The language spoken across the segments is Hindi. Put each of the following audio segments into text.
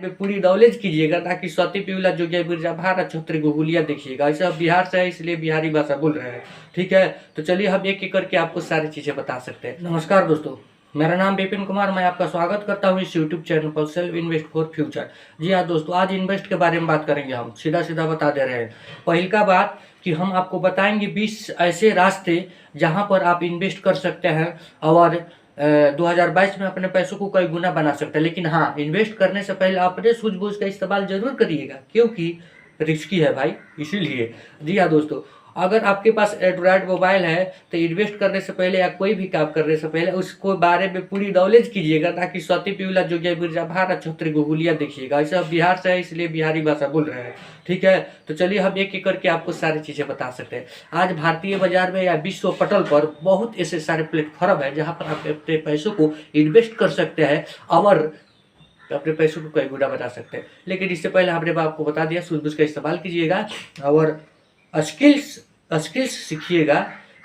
में पूरी नॉलेज कीजिएगा ताकि स्वाति पिउला जोगिया बिरजा भारत छत्री गुगुलिया देखिएगा। ऐसे अब बिहार से है इसलिए बिहारी भाषा बोल रहे हैं, ठीक है। तो चलिए हम एक एक करके आपको सारी चीजें बता सकते हैं। नमस्कार दोस्तों, मेरा नाम विपिन कुमार, मैं आपका स्वागत करता हूँ इस यूट्यूब चैनल पर सेल्फ इन्वेस्ट फॉर फ्यूचर। जी हाँ दोस्तों, आज इन्वेस्ट के बारे में बात करेंगे। हम सीधा सीधा बता दे रहे हैं। पहली का बात कि हम आपको बताएंगे 20 ऐसे रास्ते जहां पर आप इन्वेस्ट कर सकते हैं और 2022 में अपने पैसों को कई गुना बना सकते हैं। लेकिन हाँ, इन्वेस्ट करने से पहले अपने सूझबूझ का इस्तेमाल जरूर करिएगा, क्योंकि रिस्की है भाई, इसीलिए। जी हाँ दोस्तों, अगर आपके पास एंड्रॉयड मोबाइल है तो इन्वेस्ट करने से पहले या कोई भी काम करने से पहले उसको बारे में पूरी नॉलेज कीजिएगा ताकि स्वाति पिउला जोगिया बिरजा भारत छत्री गुगुलिया देखिएगा। ऐसे अब बिहार से है इसलिए बिहारी भाषा बोल रहे हैं, ठीक है। तो चलिए हम एक एक करके आपको सारी चीजें बता सकते हैं। आज भारतीय बाजार में या विश्व पटल पर बहुत ऐसे सारे प्लेटफॉर्म है जहाँ पर आप अपने पैसों को इन्वेस्ट कर सकते हैं और अपने पैसों को कई गुना बना सकते हैं। लेकिन इससे पहले हमने आपको बता दिया, सूझबूझ का इस्तेमाल कीजिएगा और स्किल्स सीखिएगा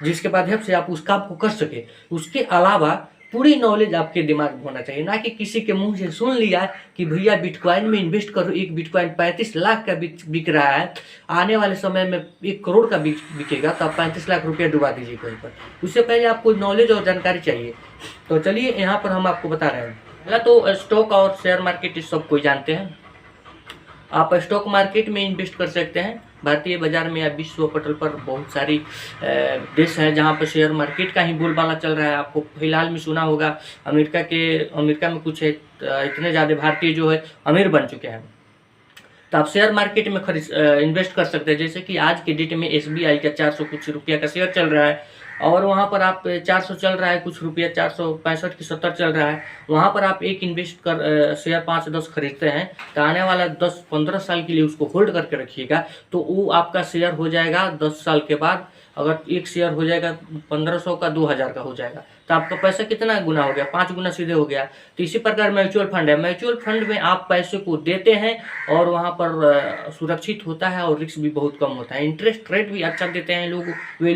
जिसके माध्यम से आप उस काम को कर सके। उसके अलावा पूरी नॉलेज आपके दिमाग में होना चाहिए, ना कि किसी के मुंह से सुन लिया कि भैया बिटकॉइन में इन्वेस्ट करो, एक बिटकॉइन 35 लाख का बिक रहा है, आने वाले समय में 1 करोड़ का बिकेगा, तो आप 35 लाख रुपया डुबा दीजिए कहीं पर। उससे पहले आपको नॉलेज और जानकारी चाहिए। तो चलिए यहाँ पर हम आपको बता रहे हैं। पहला तो स्टॉक और शेयर मार्केट इस सब कोई जानते हैं। आप स्टॉक मार्केट में इन्वेस्ट कर सकते हैं। भारतीय बाजार में या विश्व पटल पर बहुत सारी देश हैं जहां पर शेयर मार्केट का ही बोलबाला चल रहा है। आपको फिलहाल में सुना होगा अमेरिका में कुछ इतने ज़्यादा भारतीय जो है अमीर बन चुके हैं। तो आप शेयर मार्केट में इन्वेस्ट कर सकते हैं। जैसे कि आज के डेट में SBI का 400 कुछ रुपया का शेयर चल रहा है और वहाँ पर आप 400 चल रहा है कुछ रुपया, 465 की 70 चल रहा है। वहाँ पर आप एक इन्वेस्ट कर शेयर 5-10 खरीदते हैं तो आने वाला 10-15 साल के लिए उसको होल्ड करके रखिएगा, तो वो आपका शेयर हो जाएगा 10 साल के बाद। अगर एक शेयर हो जाएगा 1500 का, 2000 का हो जाएगा, तो आपका पैसा कितना गुना हो गया? 5 गुना सीधे हो गया। तो इसी प्रकार म्यूचुअल फंड है। म्यूचुअल फंड में आप पैसे को देते हैं और वहाँ पर सुरक्षित होता है और रिस्क भी बहुत कम होता है। इंटरेस्ट रेट भी अच्छा देते हैं लोग। वे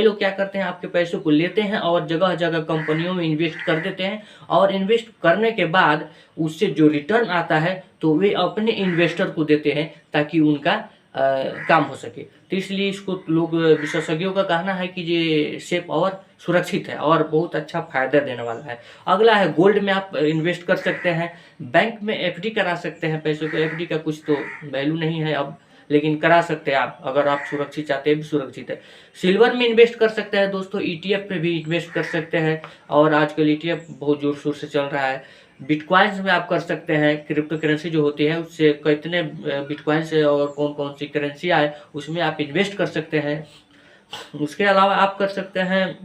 लोग क्या करते हैं, आपके पैसों को लेते हैं और जगह जगह कंपनियों में इन्वेस्ट कर देते हैं और इन्वेस्ट करने के बाद उससे जो रिटर्न आता है तो वे अपने इन्वेस्टर को देते हैं ताकि उनका काम हो सके। तो इसलिए इसको लोग, विशेषज्ञों का कहना है कि ये सेफ और सुरक्षित है और बहुत अच्छा फायदा देने वाला है। अगला है गोल्ड में आप इन्वेस्ट कर सकते हैं। बैंक में FD करा सकते हैं पैसों को। FD का कुछ तो वैल्यू नहीं है अब, लेकिन करा सकते हैं आप अगर आप सुरक्षित चाहते हैं। भी सुरक्षित है। सिल्वर में इन्वेस्ट कर सकते हैं दोस्तों। ETF में भी इन्वेस्ट कर सकते हैं और आजकल ETF बहुत जोर शोर से चल रहा है। बिटकॉइंस में आप कर सकते हैं। क्रिप्टो करेंसी जो होती है उससे कितने बिटकॉइंस है और कौन कौन सी करेंसी आए उसमें आप इन्वेस्ट कर सकते हैं। उसके अलावा आप कर सकते हैं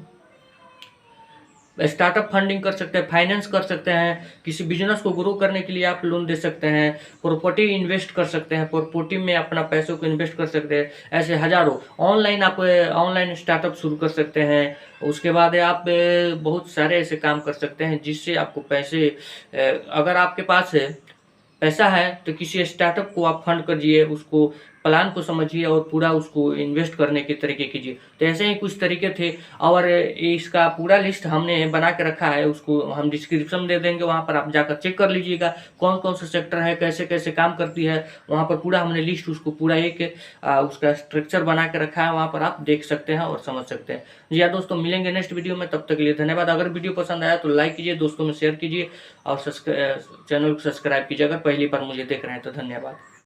स्टार्टअप फंडिंग कर सकते हैं, फाइनेंस कर सकते हैं। किसी बिजनेस को ग्रो करने के लिए आप लोन दे सकते हैं। प्रॉपर्टी इन्वेस्ट कर सकते हैं, प्रॉपर्टी में अपना पैसों को इन्वेस्ट कर सकते हैं। ऐसे हजारों ऑनलाइन स्टार्टअप शुरू कर सकते हैं। उसके बाद आप बहुत सारे ऐसे काम कर सकते हैं जिससे आपको पैसे, अगर आपके पास पैसा है तो किसी स्टार्टअप को आप फंड करिए, उसको प्लान को समझिए और पूरा उसको इन्वेस्ट करने के तरीके कीजिए। तो ऐसे ही कुछ तरीके थे और इसका पूरा लिस्ट हमने बना के रखा है, उसको हम डिस्क्रिप्शन में दे देंगे। वहाँ पर आप जाकर चेक कर लीजिएगा कौन कौन सा सेक्टर है, कैसे कैसे काम करती है। वहाँ पर पूरा हमने लिस्ट, उसको पूरा एक उसका स्ट्रक्चर बना के रखा है। वहाँ पर आप देख सकते हैं और समझ सकते हैं। जी हाँ दोस्तों, मिलेंगे नेक्स्ट वीडियो में। तब तक के लिए धन्यवाद। अगर वीडियो पसंद आया तो लाइक कीजिए, दोस्तों में शेयर कीजिए और चैनल को सब्सक्राइब कीजिए अगर पहली बार मुझे देख रहे हैं तो। धन्यवाद।